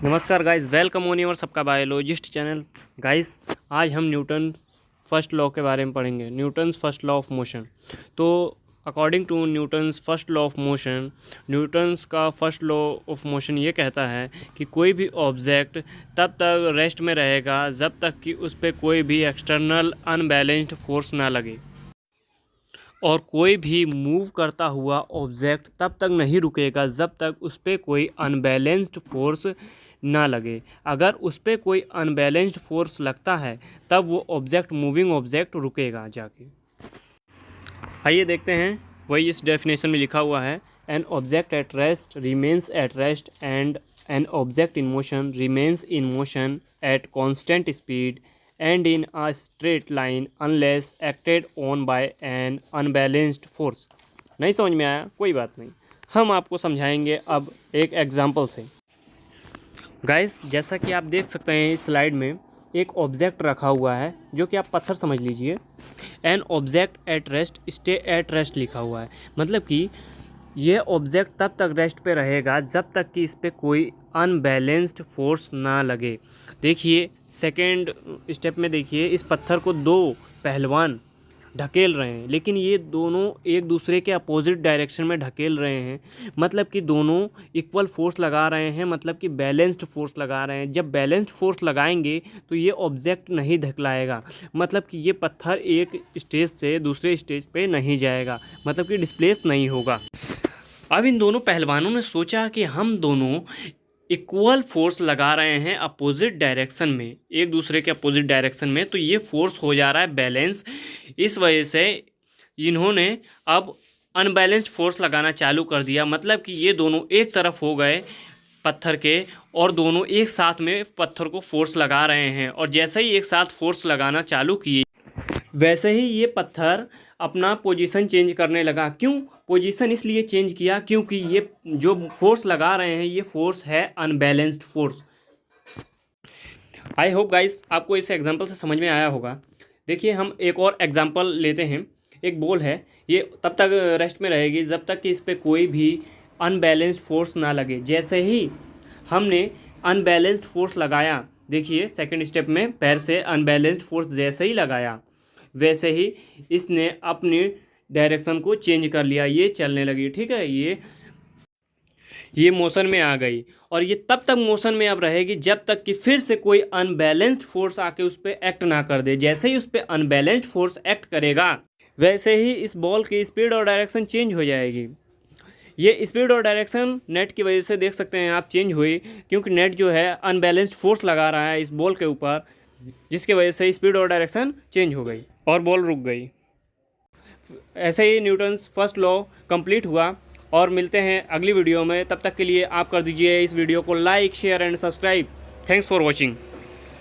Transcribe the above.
नमस्कार guys, welcome on your सबका biologist channel. Guys, आज हम न्यूटन फर्स्ट लॉ के बारे में पढ़ेंगे, Newton's first law of motion. तो according to Newton's first law of motion, Newton's का फर्स्ट लॉ ऑफ मोशन ये कहता है कि कोई भी ऑब्जेक्ट तब तक रेस्ट में रहेगा जब तक कि उस पर कोई भी एक्सटर्नल अनबैलेंस्ड फोर्स ना लगे, और कोई भी मूव करता हुआ ऑब्जेक्ट तब तक नहीं रुकेगा जब तक उस पर कोई अनबैलेंस्ड फोर्स ना लगे। अगर उस पर कोई अनबैलेंस्ड फोर्स लगता है तब वो ऑब्जेक्ट, मूविंग ऑब्जेक्ट, रुकेगा जाके। आइए देखते हैं, वही इस डेफिनेशन में लिखा हुआ है, an object at rest remains at rest and an object in motion remains in motion at constant speed and in a straight line unless acted on by an unbalanced force। नहीं समझ में आया? कोई बात नहीं, हम आपको समझाएंगे अब एक एग्जांपल से। गाइस, जैसा कि आप देख सकते हैं इस स्लाइड में एक ऑब्जेक्ट रखा हुआ है जो कि आप पत्थर समझ लीजिए। An object at rest stay at rest लिखा हुआ है, मतलब कि यह ऑब्जेक्ट तब तक रेस्ट पे रहेगा जब तक कि इस पर कोई अनबैलेंस्ड फोर्स ना लगे। देखिए सेकेंड स्टेप में, देखिए इस पत्थर को दो पहलवान ढकेल रहे हैं, लेकिन ये दोनों एक दूसरे के अपोजिट डायरेक्शन में ढकेल रहे हैं, मतलब कि दोनों इक्वल फोर्स लगा रहे हैं, मतलब कि बैलेंस्ड फोर्स लगा रहे हैं। जब बैलेंस्ड फोर्स लगाएंगे तो ये ऑब्जेक्ट नहीं धकेलाएगा, मतलब कि ये पत्थर एक स्टेज से दूसरे स्टेज पे नहीं जाएगा, मतलब कि डिस्प्लेस नहीं होगा। अब इन दोनों पहलवानों ने सोचा कि हम दोनों इक्वल फोर्स लगा रहे हैं अपोजिट डायरेक्शन में, एक दूसरे के अपोजिट डायरेक्शन में, तो ये फोर्स हो जा रहा है बैलेंस। इस वजह से इन्होंने अब अनबैलेंस्ड फोर्स लगाना चालू कर दिया, मतलब कि ये दोनों एक तरफ हो गए पत्थर के और दोनों एक साथ में पत्थर को फोर्स लगा रहे हैं। और जैसे ही एक साथ फोर्स लगाना चालू किए वैसे ही ये पत्थर अपना पोजीशन चेंज करने लगा। क्यों पोजीशन इसलिए चेंज किया? क्योंकि ये जो फोर्स लगा रहे हैं ये फोर्स है unbalanced force. I hope guys आपको इस एग्जांपल से समझ में आया होगा। देखिए हम एक और एग्जांपल लेते हैं। एक बॉल है, ये तब तक रेस्ट में रहेगी जब तक कि इस पर कोई भी अनबैलेंस्ड फोर्स ना लगे। जैसे ही हमने अनबैलेंस्ड फोर्स लगाया, देखिए सेकेंड स्टेप में पैर से अनबैलेंस्ड फोर्स जैसे ही लगाया वैसे ही इसने अपनी डायरेक्शन को चेंज कर लिया, ये चलने लगी। ठीक है, ये मोशन में आ गई, और ये तब तक मोशन में अब रहेगी जब तक कि फिर से कोई अनबैलेंस्ड फोर्स आके उस पर एक्ट ना कर दे। जैसे ही उस पर अनबैलेंस्ड फोर्स एक्ट करेगा वैसे ही इस बॉल की स्पीड और डायरेक्शन चेंज हो जाएगी। ये स्पीड और डायरेक्शन नेट की वजह से देख सकते हैं आप चेंज हुई, क्योंकि नेट जो है अनबैलेंस्ड फोर्स लगा रहा है इस बॉल के ऊपर, जिसकी वजह से स्पीड और डायरेक्शन चेंज हो गई और बॉल रुक गई। ऐसे ही न्यूटन्स फर्स्ट लॉ कंप्लीट हुआ, और मिलते हैं अगली वीडियो में। तब तक के लिए आप कर दीजिए इस वीडियो को like, share and subscribe. Thanks for watching.